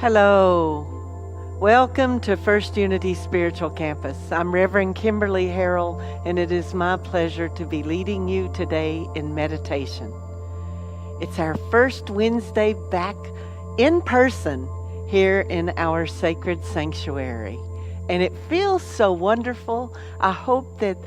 Hello. Welcome to First Unity Spiritual Campus. I'm Reverend Kimberley Harrell, and it is my pleasure to be leading you today in meditation. It's our first Wednesday back in person here in our sacred sanctuary, and it feels so wonderful. I hope that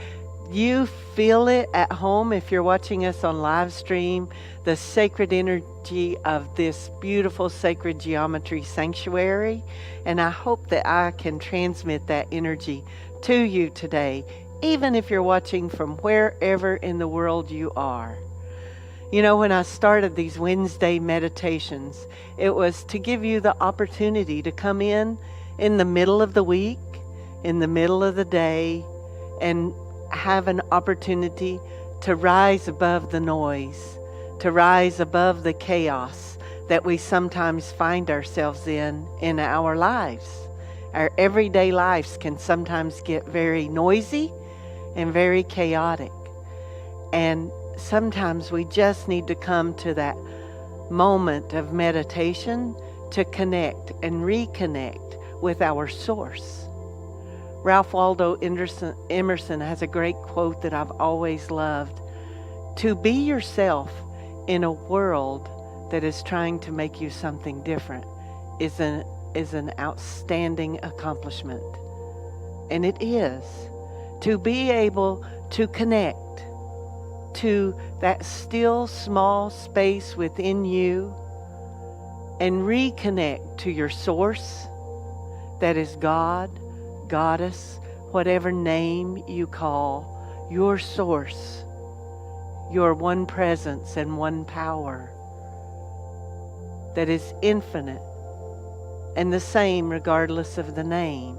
you feel it at home if you're watching us on live stream, the sacred energy of this beautiful sacred geometry sanctuary. And I hope that I can transmit that energy to you today, even if you're watching from wherever in the world you are. You know, when I started these Wednesday meditations, it was to give you the opportunity to come in the middle of the week, in the middle of the day, and have an opportunity to rise above the noise, to rise above the chaos that we sometimes find ourselves in our lives. Our everyday lives can sometimes get very noisy and very chaotic. And sometimes we just need to come to that moment of meditation to connect and reconnect with our source. Ralph Waldo Emerson has a great quote that I've always loved. To be yourself in a world that is trying to make you something different is an outstanding accomplishment. And it is. To be able to connect to that still small space within you and reconnect to your source, that is God, Goddess, whatever name you call your source, your one presence and one power that is infinite and the same regardless of the name.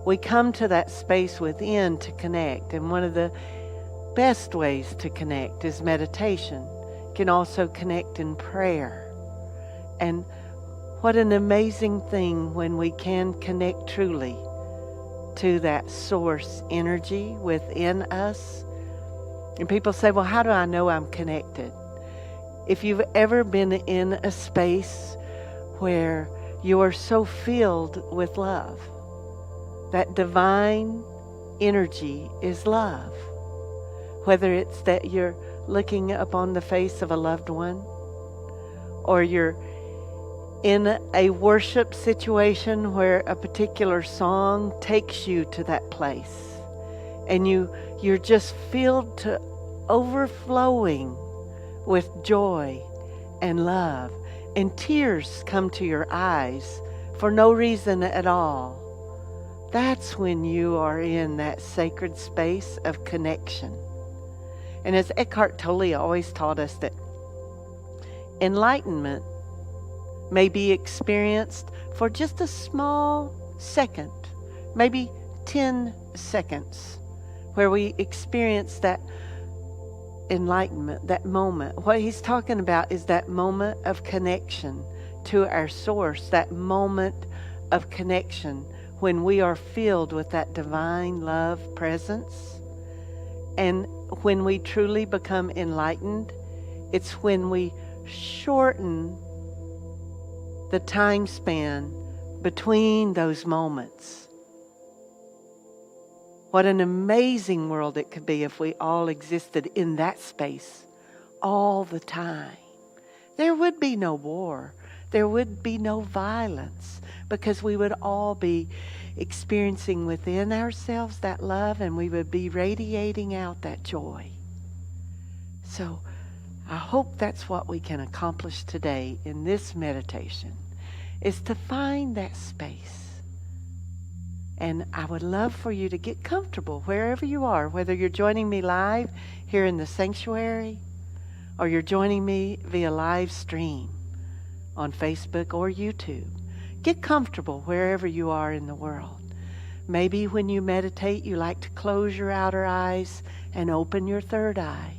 We come to that space within to connect, and one of the best ways to connect is meditation. You can also connect in prayer. And what an amazing thing when we can connect truly to that source energy within us. And people say, well, how do I know I'm connected? If you've ever been in a space where you are so filled with love, that divine energy is love. Whether it's that you're looking upon the face of a loved one, or you're in a worship situation where a particular song takes you to that place, and you're just filled to overflowing with joy and love, and tears come to your eyes for no reason at all. That's when you are in that sacred space of connection. And as Eckhart Tolle always taught us, that enlightenment may be experienced for just a small second, maybe 10 seconds, where we experience that enlightenment, that moment. What he's talking about is that moment of connection to our source, that moment of connection when we are filled with that divine love presence. And when we truly become enlightened, it's when we shorten the time span between those moments. What an amazing world it could be if we all existed in that space all the time. There would be no war. There would be no violence, because we would all be experiencing within ourselves that love, and we would be radiating out that joy. So I hope that's what we can accomplish today in this meditation, is to find that space. And I would love for you to get comfortable wherever you are, whether you're joining me live here in the sanctuary, or you're joining me via live stream on Facebook or YouTube. Get comfortable wherever you are in the world. Maybe when you meditate, you like to close your outer eyes and open your third eye.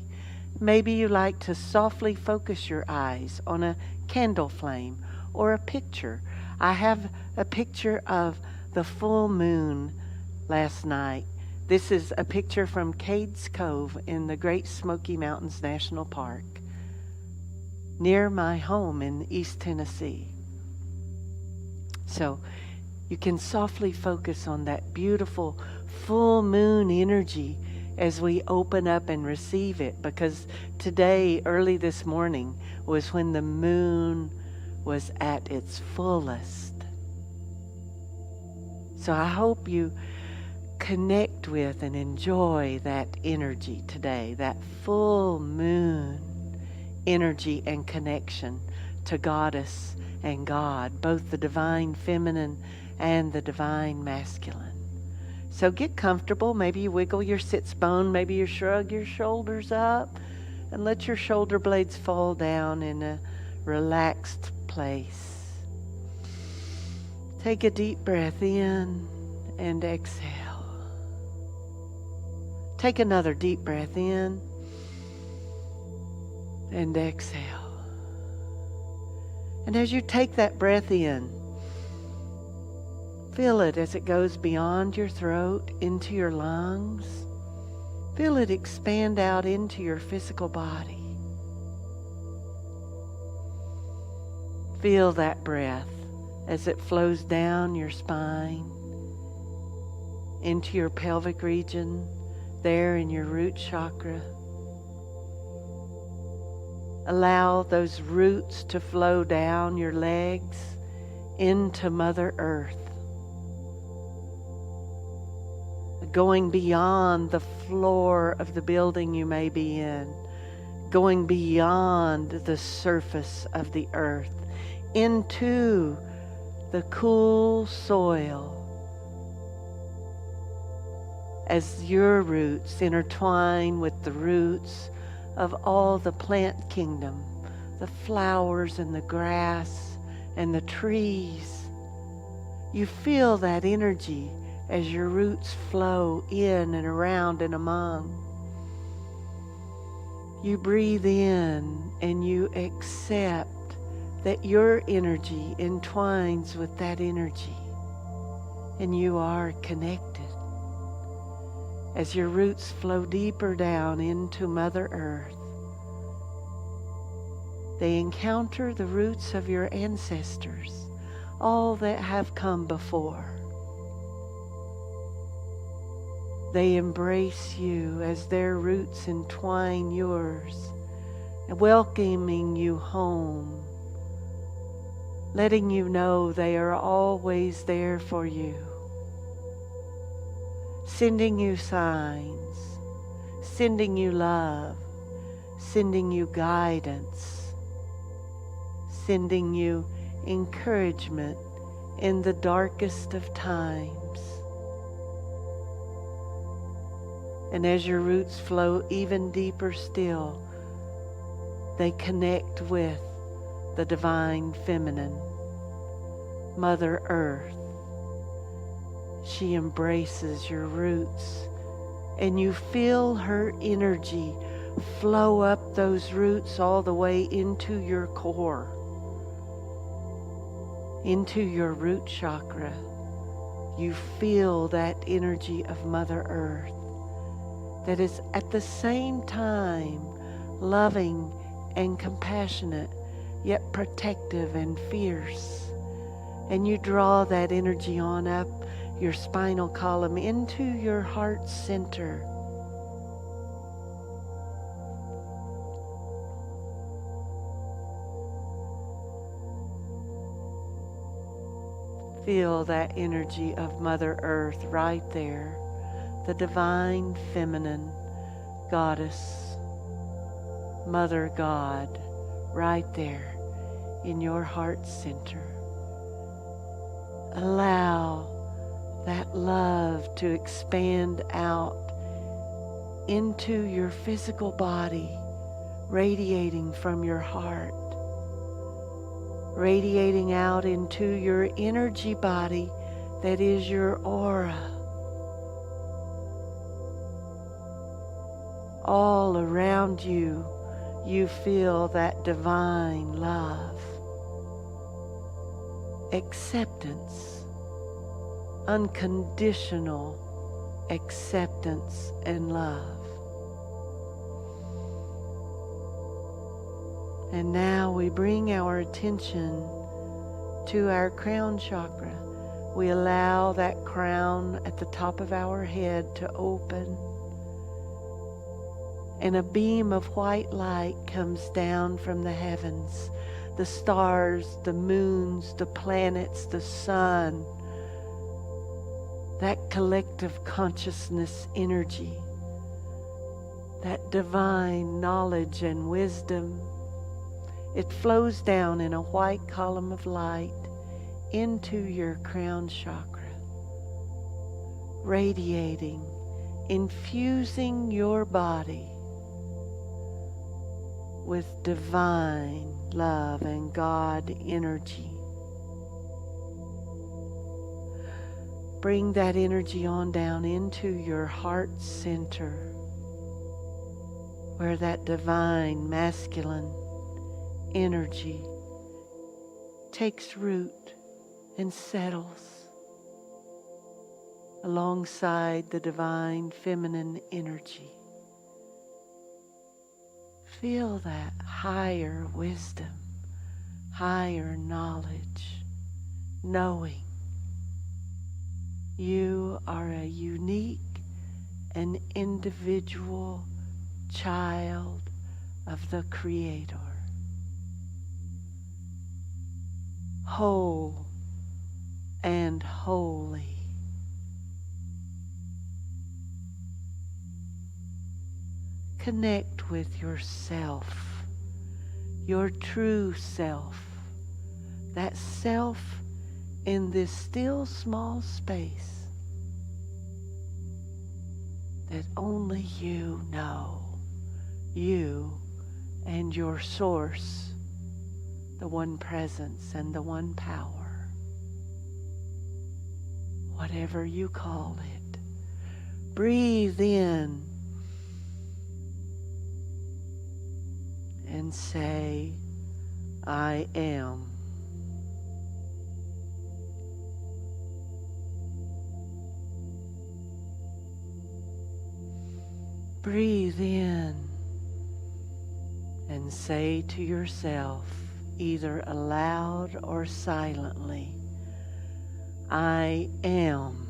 Maybe you like to softly focus your eyes on a candle flame or a picture. I have a picture of the full moon last night. This is a picture from Cades Cove in the Great Smoky Mountains National Park, near my home in East Tennessee. So you can softly focus on that beautiful full moon energy as we open up and receive it, because today, early this morning, was when the moon was at its fullest. So I hope you connect with and enjoy that energy today, that full moon energy and connection to Goddess and God, both the divine feminine and the divine masculine. So get comfortable. Maybe you wiggle your sits bone, maybe you shrug your shoulders up and let your shoulder blades fall down in a relaxed place. Take a deep breath in and exhale. Take another deep breath in and exhale. And as you take that breath in, feel it as it goes beyond your throat into your lungs. Feel it expand out into your physical body. Feel that breath as it flows down your spine into your pelvic region, there in your root chakra. Allow those roots to flow down your legs into Mother Earth, going beyond the floor of the building you may be in, going beyond the surface of the earth, into the cool soil, as your roots intertwine with the roots of all the plant kingdom, the flowers and the grass and the trees. You feel that energy as your roots flow in and around and among. You breathe in and you accept that your energy entwines with that energy, and you are connected. As your roots flow deeper down into Mother Earth, they encounter the roots of your ancestors, all that have come before. They embrace you as their roots entwine yours, welcoming you home, letting you know they are always there for you, sending you signs, sending you love, sending you guidance, sending you encouragement in the darkest of times. And as your roots flow even deeper still, they connect with the divine feminine, Mother Earth. She embraces your roots, and you feel her energy flow up those roots all the way into your core, into your root chakra. You feel that energy of Mother Earth that is at the same time loving and compassionate, yet protective and fierce. And you draw that energy on up your spinal column into your heart center. Feel that energy of Mother Earth right there, the divine feminine goddess, Mother God, right there in your heart center. Allow that love to expand out into your physical body, radiating from your heart, radiating out into your energy body that is your aura. All around you, you feel that divine love, acceptance, unconditional acceptance and love. And now we bring our attention to our crown chakra. We allow that crown at the top of our head to open, and a beam of white light comes down from the heavens. The stars, the moons, the planets, the sun, that collective consciousness energy, that divine knowledge and wisdom, it flows down in a white column of light into your crown chakra, radiating, infusing your body with divine love and God energy. Bring that energy on down into your heart center, where that divine masculine energy takes root and settles alongside the divine feminine energy. Feel that higher wisdom, higher knowledge, knowing you are a unique and individual child of the Creator, whole and holy. Connect with yourself, your true self, that self in this still small space that only you know, you and your source, the one presence and the one power, whatever you call it. Breathe in and say, I am. Breathe in and say to yourself, either aloud or silently, I am.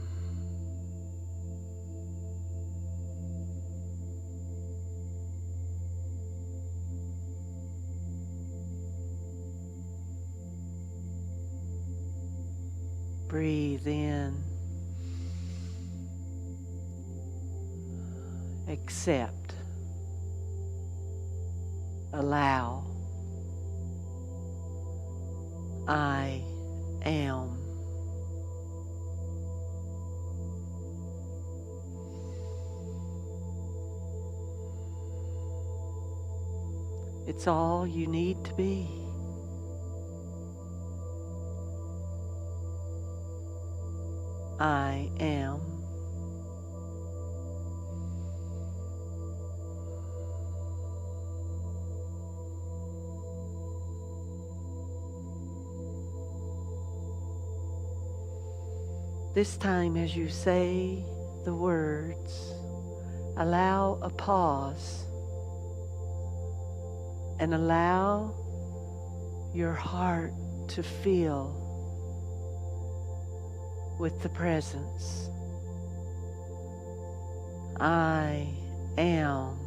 Breathe in. Accept. Allow. I am. It's all you need to be. I am. This time, as you say the words, allow a pause and allow your heart to fill with the presence. I am.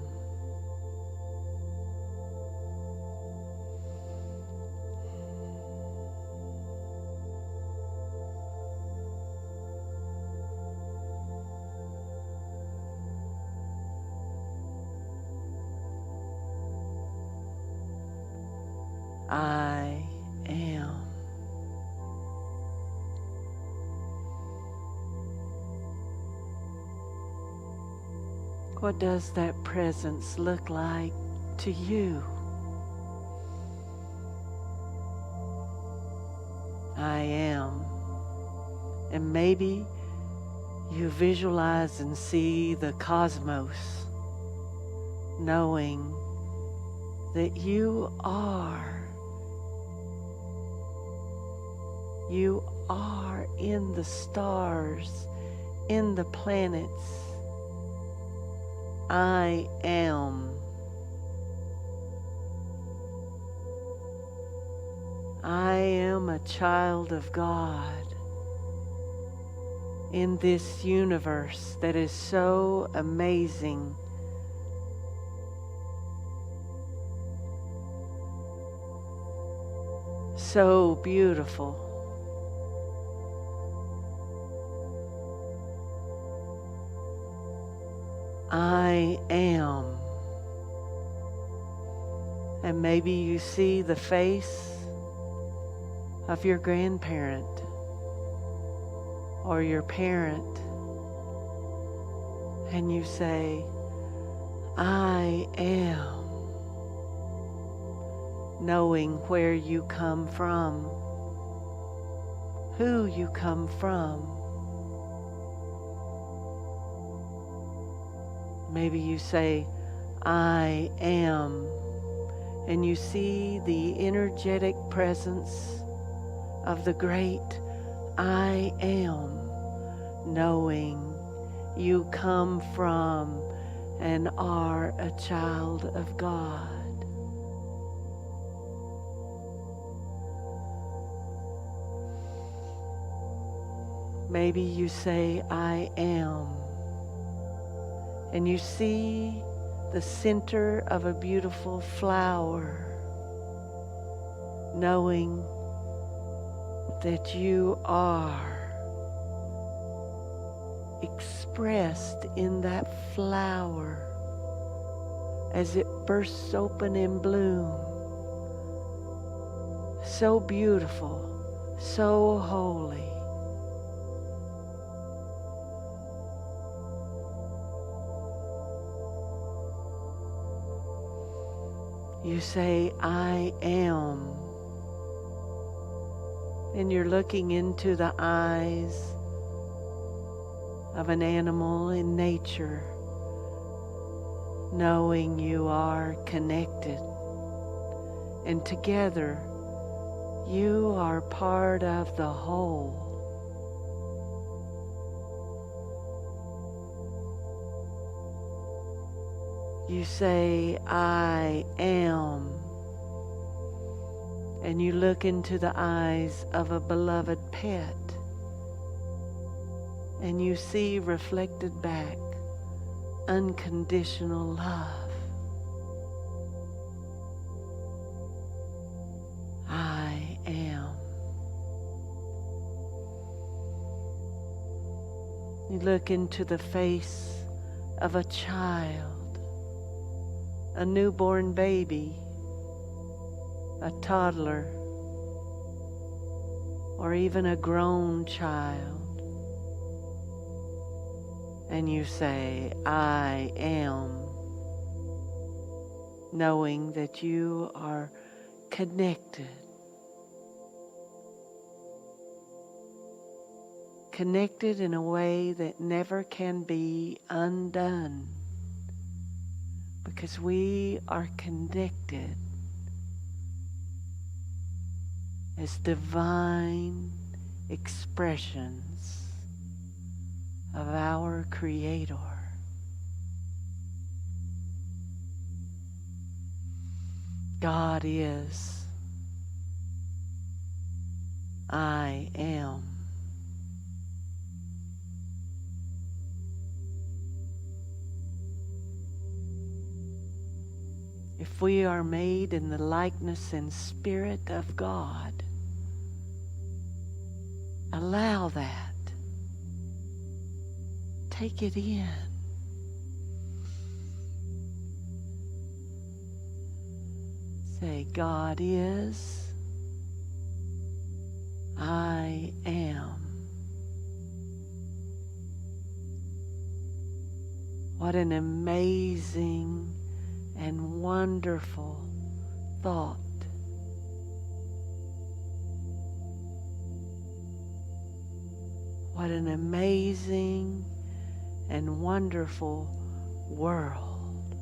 I am. What does that presence look like to you? I am. And maybe you visualize and see the cosmos, knowing that you are in the stars, in the planets. I am. I am a child of God in this universe that is so amazing. So beautiful. I am. And maybe you see the face of your grandparent or your parent, and you say, I am, knowing where you come from, who you come from. Maybe you say, I am, and you see the energetic presence of the great I am, knowing you come from and are a child of God. Maybe you say, I am, and you see the center of a beautiful flower, knowing that you are expressed in that flower as it bursts open in bloom. So beautiful, so holy. You say, I am. And you're looking into the eyes of an animal in nature, knowing you are connected. And together, you are part of the whole. You say, I am. And you look into the eyes of a beloved pet, and you see reflected back unconditional love. I am. You look into the face of a child, a newborn baby, a toddler, or even a grown child, and you say, I am, knowing that you are connected. Connected in a way that never can be undone, because we are connected as divine expressions of our Creator. God is. I am. If we are made in the likeness and spirit of God, allow that. Take it in. Say, God is, I am. What an amazing and wonderful thought. What an amazing and wonderful world.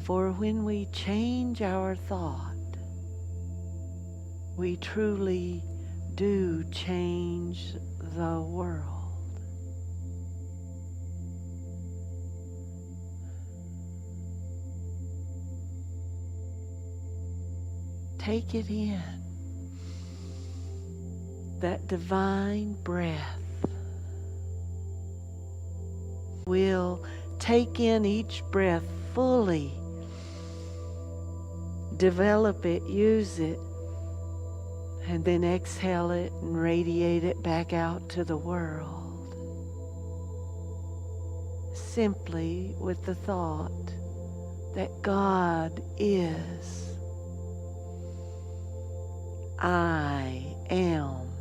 For when we change our thought, we truly do change the world. take it in. That divine breath. We'll take in each breath fully, develop it, use it, and then exhale it and radiate it back out to the world. Simply with the thought that God is. I am.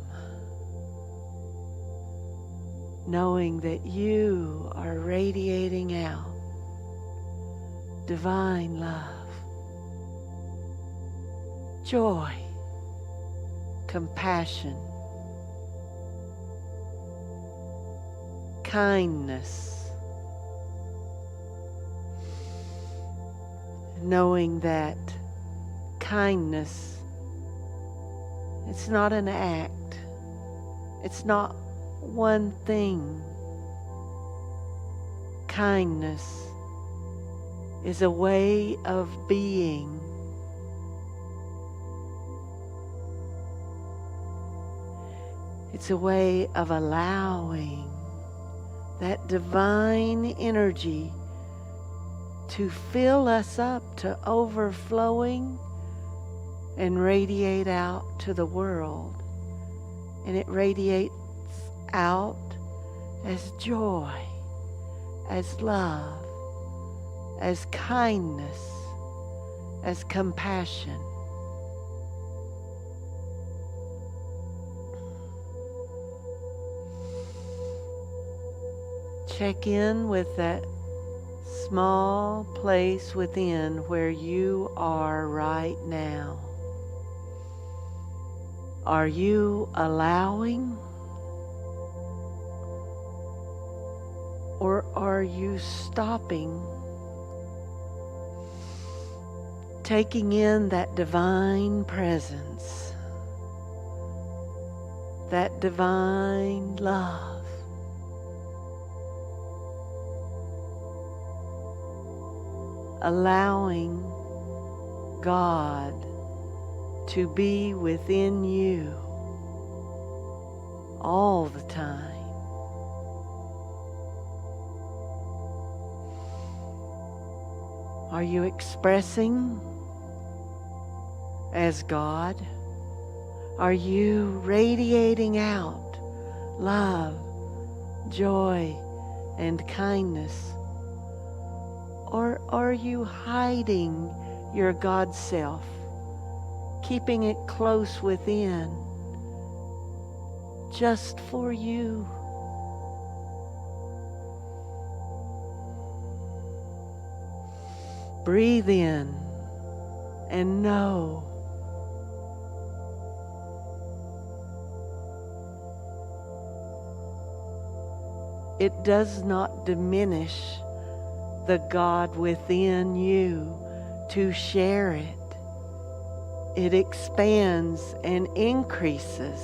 Knowing that you are radiating out divine love, joy, compassion, kindness, knowing that kindness, it's not an act, it's not one thing. Kindness is a way of being. It's a way of allowing that divine energy to fill us up to overflowing and radiate out to the world. And it radiates out as joy, as love, as kindness, as compassion. Check in with that small place within where you are right now. Are you allowing? Or are you stopping, taking in that divine presence, that divine love? Allowing God to be within you all the time. Are you expressing as God? Are you radiating out love, joy, and kindness? Or are you hiding your God self, keeping it close within, just for you? Breathe in and know. It does not diminish the God within you to share it. It expands and increases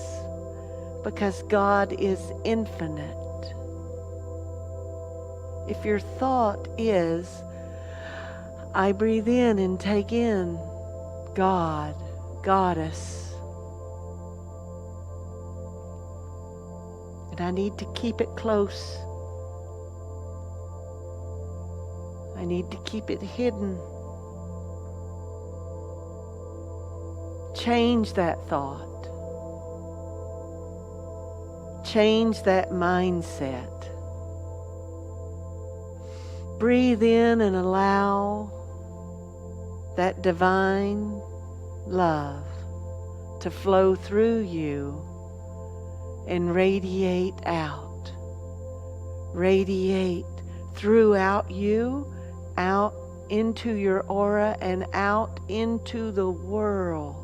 because God is infinite. If your thought is, I breathe in and take in God, Goddess, and I need to keep it close. I need to keep it hidden. Change that thought. Change that mindset. Breathe in and allow that divine love to flow through you and radiate out. Radiate throughout you, out into your aura and out into the world.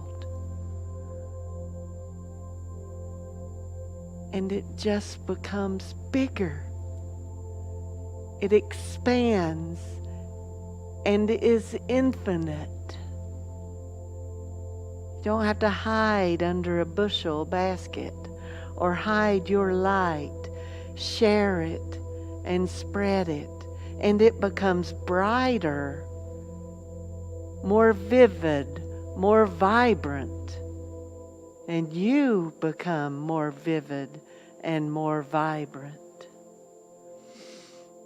And it just becomes bigger. It expands and is infinite. You don't have to hide under a bushel basket or hide your light. Share it and spread it, and it becomes brighter, more vivid, more vibrant, and you become more vivid and more vibrant.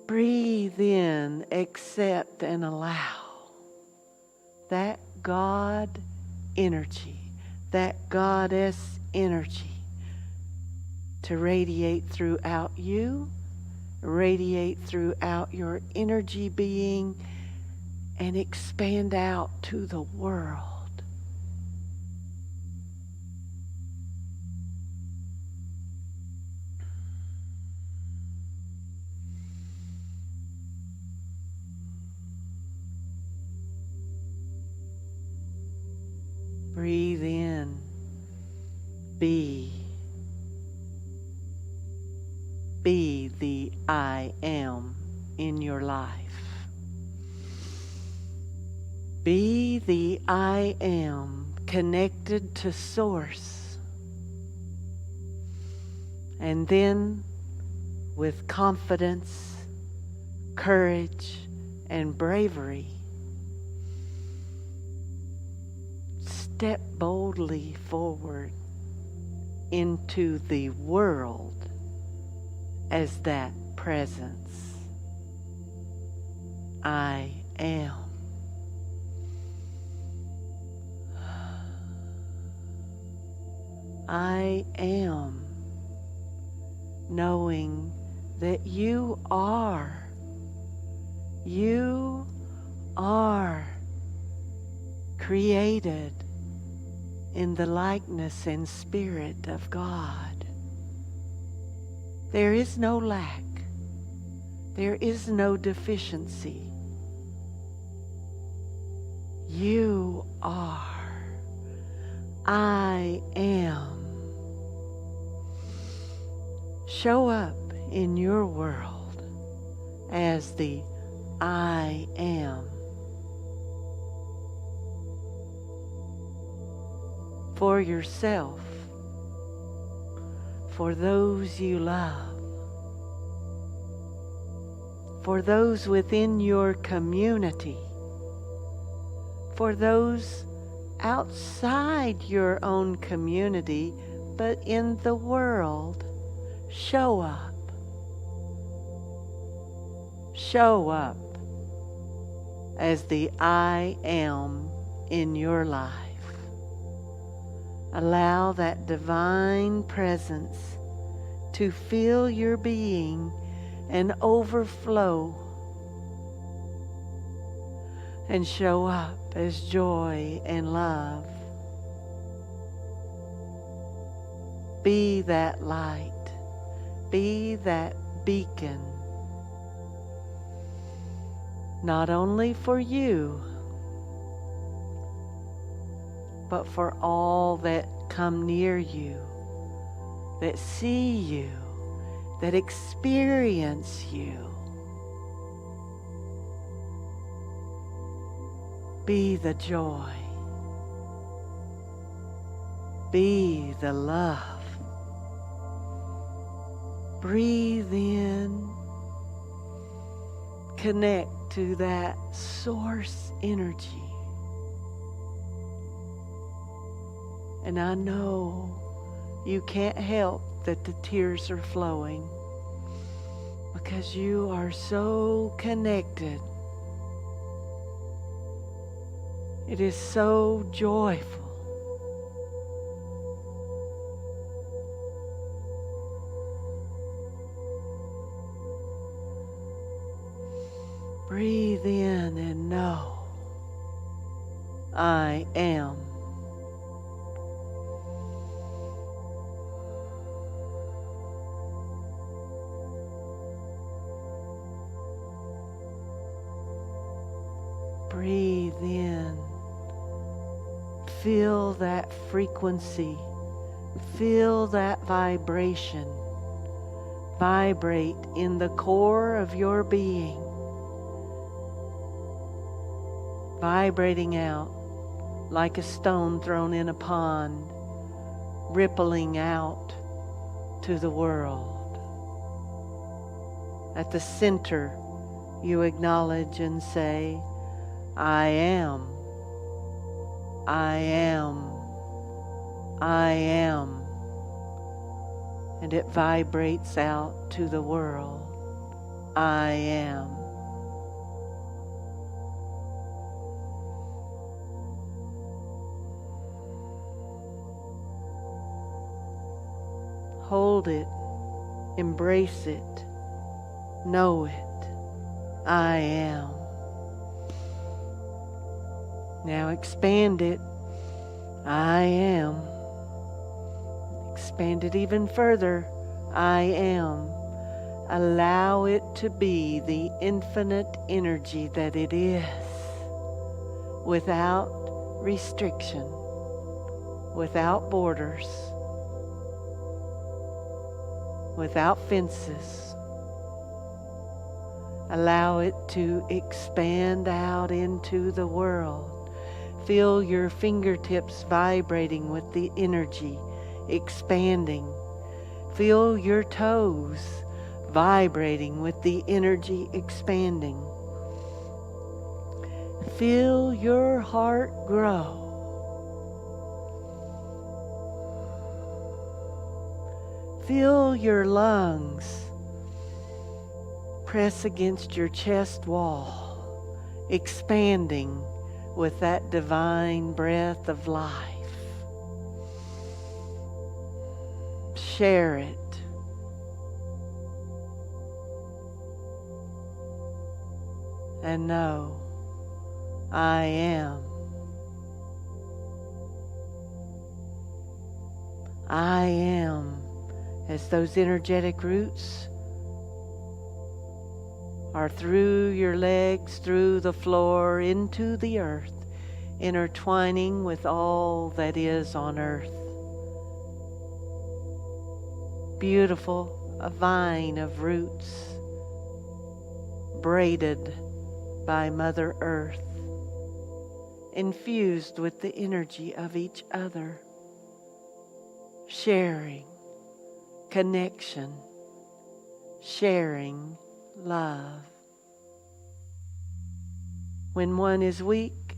Breathe in, accept, and allow that God energy, that Goddess energy to radiate throughout you, radiate throughout your energy being, and expand out to the world. Breathe in, be the I am in your life. Be the I am connected to Source. And then, with confidence, courage, and bravery, step boldly forward into the world as that presence. I am. I am, knowing that you are created in the likeness and spirit of God. There is no lack. There is no deficiency. You are. I am. Show up in your world as the I am. For yourself, for those you love, for those within your community, for those outside your own community, but in the world. Show up. Show up as the I am in your life. Allow that divine presence to fill your being and overflow, and show up as joy and love. Be that light. Be that beacon. Not only for you, but for all that come near you, that see you, that experience you. Be the joy. Be the love. Breathe in. Connect to that source energy. And I know you can't help that the tears are flowing, because you are so connected. It is so joyful. Breathe in and know I am. Breathe in. Feel that frequency. Feel that vibration. Vibrate in the core of your being. Vibrating out like a stone thrown in a pond, rippling out to the world. At the center, you acknowledge and say, I am. I am. I am. And it vibrates out to the world. I am. Hold it. Embrace it. Know it. I am. Now expand it. I am. Expand it even further. I am. Allow it to be the infinite energy that it is, without restriction, without borders, without fences. Allow it to expand out into the world. Feel your fingertips vibrating with the energy, expanding. Feel your toes vibrating with the energy, expanding. Feel your heart grow. Feel your lungs press against your chest wall, expanding with that divine breath of life. Share it. And know, I am. I am. As those energetic roots are through your legs, through the floor, into the earth, intertwining with all that is on earth. Beautiful, a vine of roots, braided by Mother Earth, infused with the energy of each other, sharing connection, sharing love. When one is weak,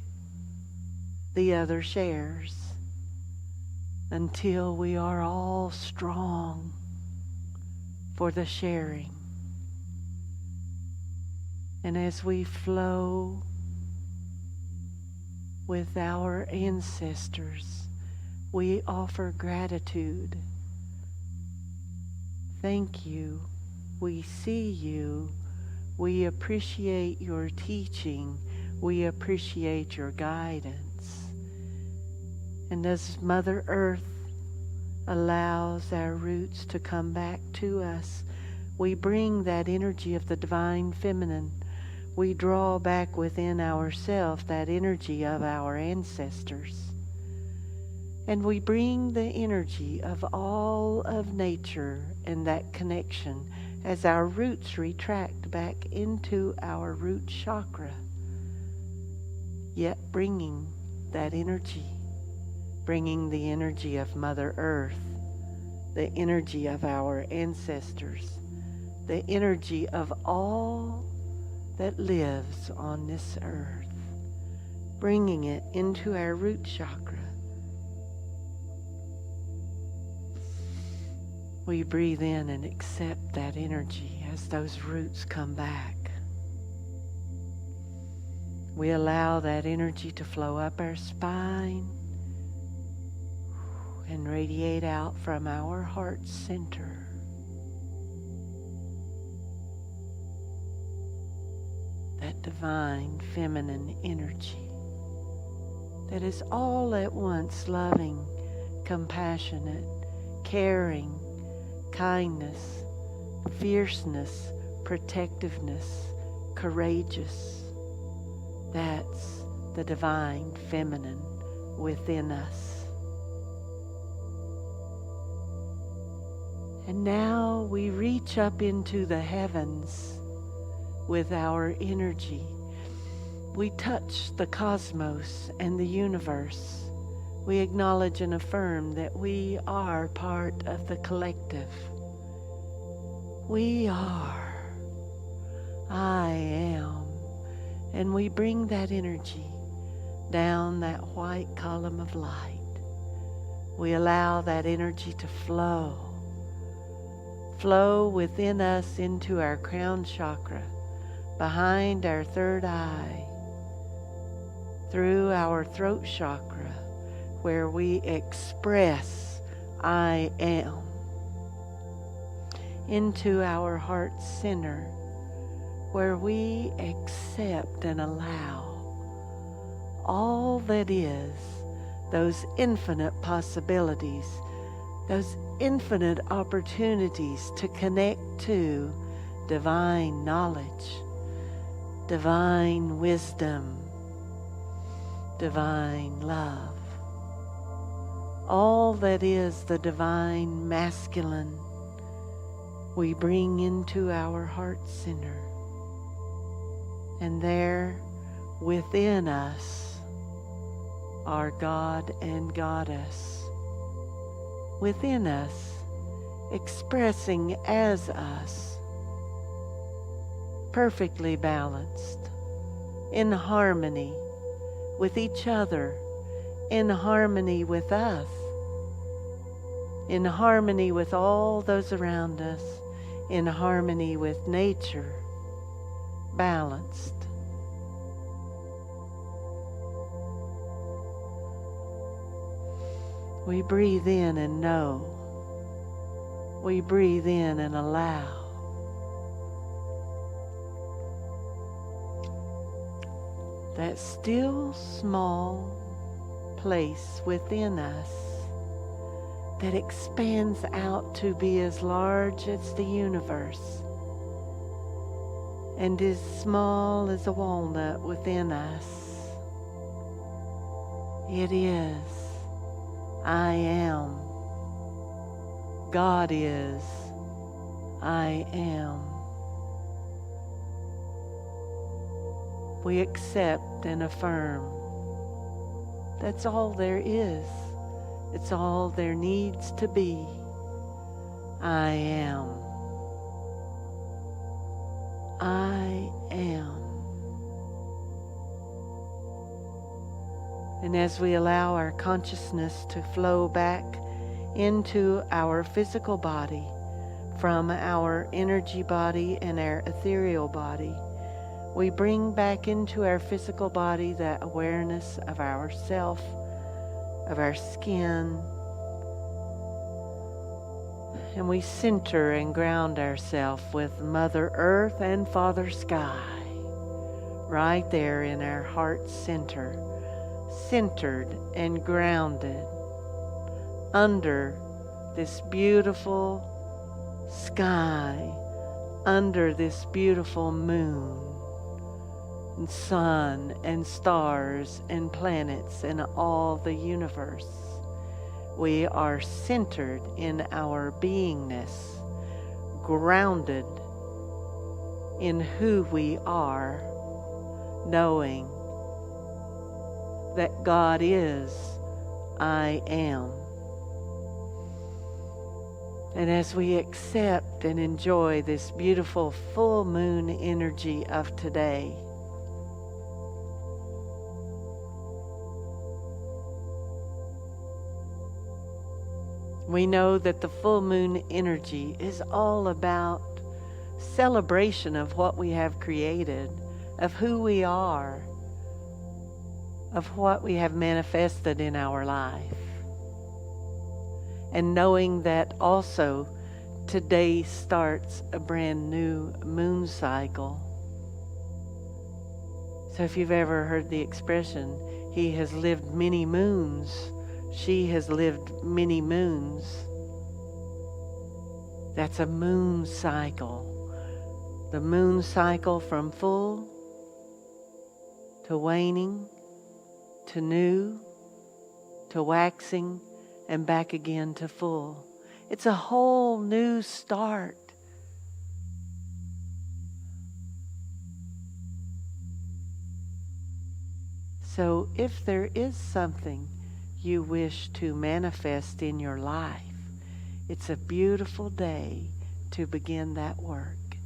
the other shares, until we are all strong for the sharing. And as we flow with our ancestors, we offer gratitude. Thank you. We see you. We appreciate your teaching. We appreciate your guidance. And as Mother Earth allows our roots to come back to us, we bring that energy of the divine feminine. We draw back within ourselves that energy of our ancestors. And we bring the energy of all of nature and that connection as our roots retract back into our root chakra, yet bringing that energy, bringing the energy of Mother Earth, the energy of our ancestors, the energy of all that lives on this earth, bringing it into our root chakra. We breathe in and accept that energy as those roots come back. We allow that energy to flow up our spine and radiate out from our heart center. That divine feminine energy that is all at once loving, compassionate, caring, kindness, fierceness, protectiveness, courageous. That's the divine feminine within us. And now we reach up into the heavens with our energy. We touch the cosmos and the universe. We acknowledge and affirm that we are part of the collective. We are. I am. And we bring that energy, down that white column of light. We allow that energy to flow within us into our crown chakra, behind our third eye, through our throat chakra, where we express I am, into our heart center, where we accept and allow all that is, those infinite possibilities, those infinite opportunities to connect to divine knowledge, divine wisdom, divine love. All that is the divine masculine, we bring into our heart center. And there within us are God and Goddess. Within us, expressing as us, perfectly balanced, in harmony with each other, in harmony with us, in harmony with all those around us, in harmony with nature, balanced. We breathe in and know. We breathe in and allow. That still small place within us that expands out to be as large as the universe and as small as a walnut within us. It is I am. God is I am. We accept and affirm. That's all there is. It's all there needs to be. I am. I am. And as we allow our consciousness to flow back into our physical body, from our energy body and our ethereal body, we bring back into our physical body that awareness of ourself, of our skin, and we center and ground ourselves with Mother Earth and Father Sky, right there in our heart center, centered and grounded under this beautiful sky, under this beautiful moon and sun and stars and planets and all the universe. We are centered in our beingness, grounded in who we are, knowing that God is I am. And as we accept and enjoy this beautiful full moon energy of today, we know that the full moon energy is all about celebration of what we have created, of who we are, of what we have manifested in our life. And knowing that also today starts a brand new moon cycle. So if you've ever heard the expression, he has lived many moons, she has lived many moons, that's a moon cycle. The moon cycle from full to waning to new to waxing and back again to full. It's a whole new start. So if there is something you wish to manifest in your life, it's a beautiful day to begin that work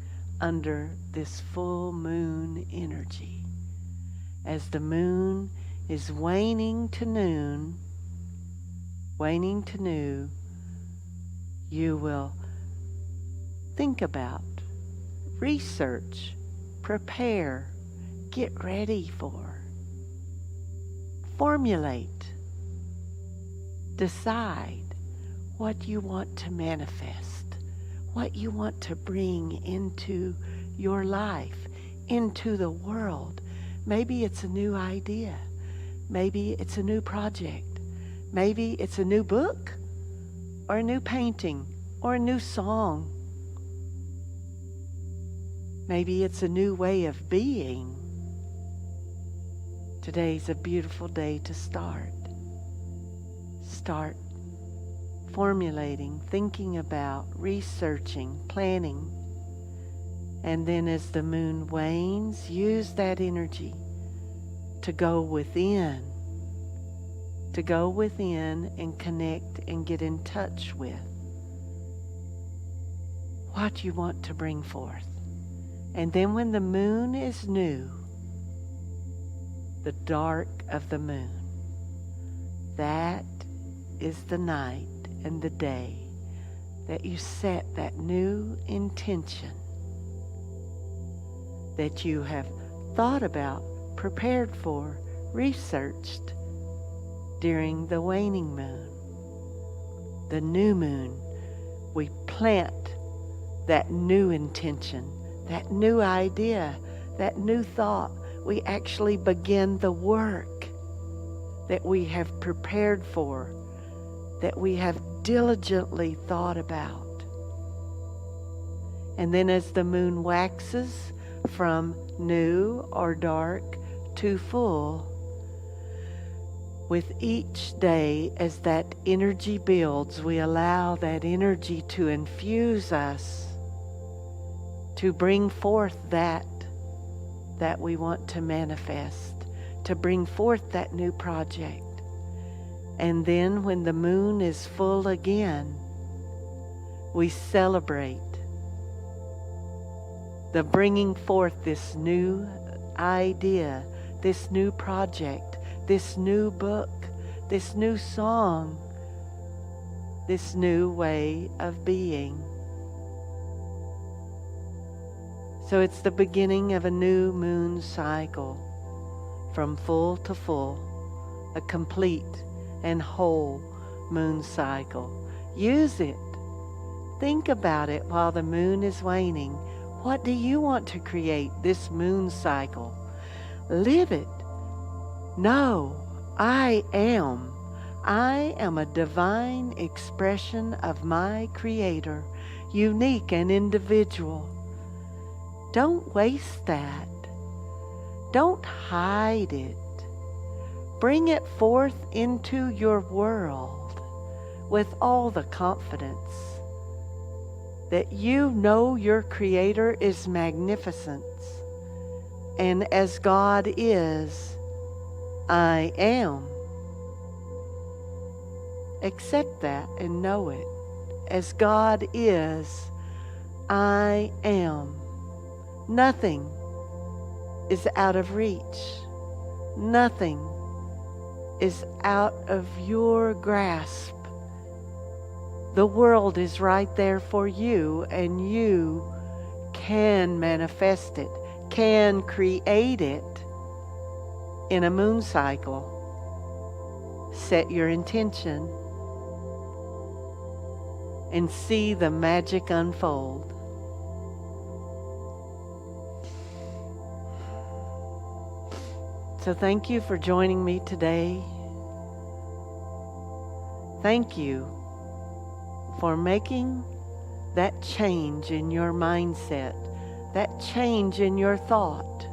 under this full moon energy. As the moon is waning to noon, you will think about, research, prepare, get ready for, formulate, decide what you want to manifest, what you want to bring into your life, into the world. Maybe it's a new idea. Maybe it's a new project. Maybe it's a new book, or a new painting, or a new song. Maybe it's a new way of being. Today's a beautiful day to start. Start formulating, thinking about, researching, planning. And then as the moon wanes, use that energy to go within and connect and get in touch with what you want to bring forth. And then when the moon is new, the dark of the moon, that is the night and the day that you set that new intention that you have thought about, prepared for, researched during the waning moon. The new moon, we plant that new intention, that new idea, that new thought. We actually begin the work that we have prepared for, that we have diligently thought about. And then as the moon waxes from new or dark to full, with each day as that energy builds, we allow that energy to infuse us, to bring forth that we want to manifest, to bring forth that new project. And then when the moon is full again, we celebrate the bringing forth this new idea, this new project, this new book, this new song, this new way of being. So it's the beginning of a new moon cycle, from full to full, a complete and whole moon cycle. Use it. Think about it while the moon is waning. What do you want to create this moon cycle? Live it. Know, I am. I am a divine expression of my Creator, unique and individual. Don't waste that. Don't hide it. Bring it forth into your world with all the confidence that you know your Creator is magnificent. And as God is, I am. Accept that and know it. As God is, I am. Nothing is out of reach. Nothing is out of your grasp. The world is right there for you, and you can manifest it, can create it in a moon cycle. Set your intention and see the magic unfold. So thank you for joining me today. Thank you for making that change in your mindset, that change in your thought,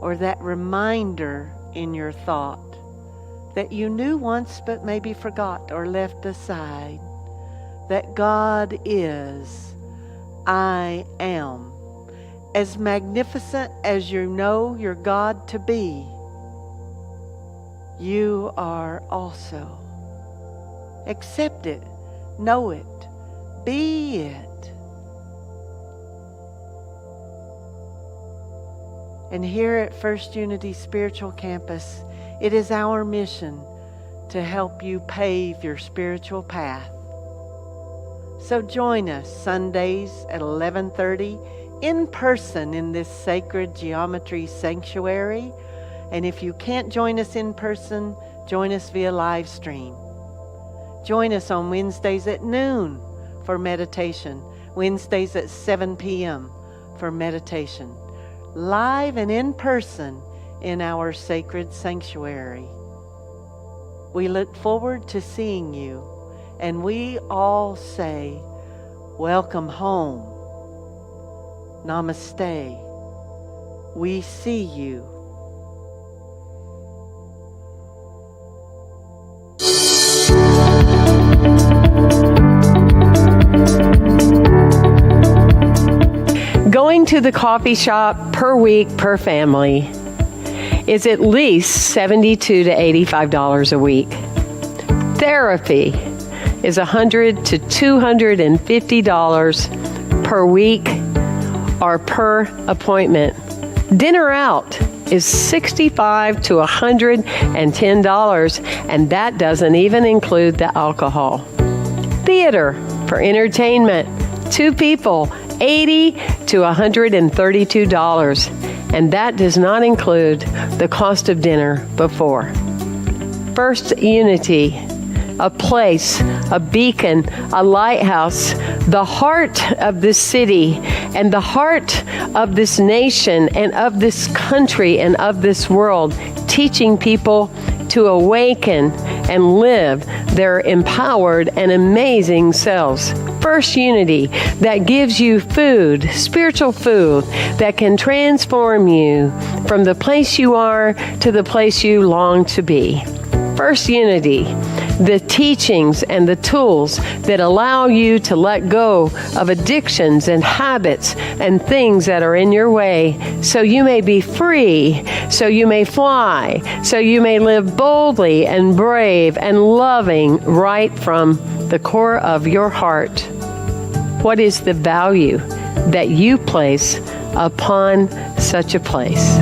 or that reminder in your thought that you knew once but maybe forgot or left aside, that God is, I am. As magnificent as you know your God to be, you are also. Accept it, know it, be it. And here at First Unity Spiritual Campus, it is our mission to help you pave your spiritual path. So join us Sundays at 11:30 in person in this sacred geometry sanctuary. And if you can't join us in person, join us via live stream. Join us on Wednesdays at noon for meditation, Wednesdays at 7 p.m. for meditation, live and in person in our sacred sanctuary. We look forward to seeing you, and we all say, welcome home. Namaste. We see you. Going to the coffee shop per week per family is at least $72 to $85 a week. Therapy is $100 to $250 per week or per appointment. Dinner out is $65 to $110, and that doesn't even include the alcohol. Theater for entertainment, 2 people, $80 to $132, and that does not include the cost of dinner before. First Unity, a place, a beacon, a lighthouse, the heart of this city and the heart of this nation and of this country and of this world, teaching people to awaken and live their empowered and amazing selves. First Unity, that gives you food, spiritual food, that can transform you from the place you are to the place you long to be. First Unity, the teachings and the tools that allow you to let go of addictions and habits and things that are in your way, so you may be free, so you may fly, so you may live boldly and brave and loving right from the core of your heart. What is the value that you place upon such a place?